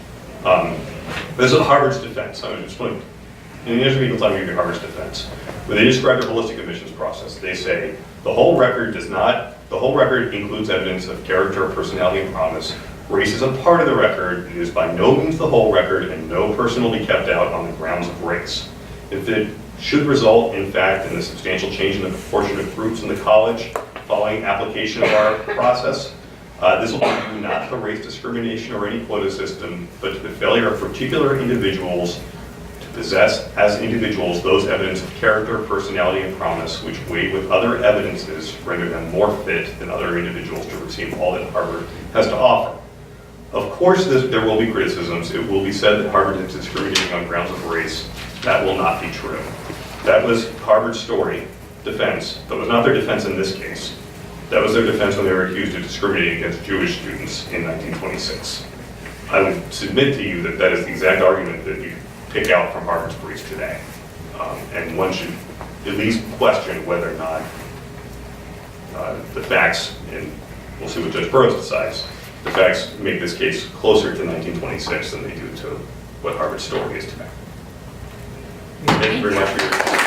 This is Harvard's defense. I'm just going to, in the interview, I'll give you Harvard's defense. When they describe their holistic admissions process, they say the whole record includes evidence of character, personality, and promise. Race is a part of the record. It is by no means the whole record, and no person will be kept out on the grounds of race. If it should result, in fact, in a substantial change in the proportion of groups in the college following application of our process, this will be due not to race discrimination or any quota system, but to the failure of particular individuals to possess as individuals those evidence of character, personality, and promise which weighed with other evidences render them more fit than other individuals to receive all that Harvard has to offer. Of course, there will be criticisms. It will be said that Harvard is discriminating on grounds of race. That will not be true. That was Harvard's story, defense. That was not their defense in this case. That was their defense when they were accused of discriminating against Jewish students in 1926. I would submit to you that that is the exact argument that you pick out from Harvard's briefs today. And one should at least question whether or not the facts, and we'll see what Judge Burroughs decides, the facts make this case closer to 1926 than they do to what Harvard's story is today. Thank you very much for your attention.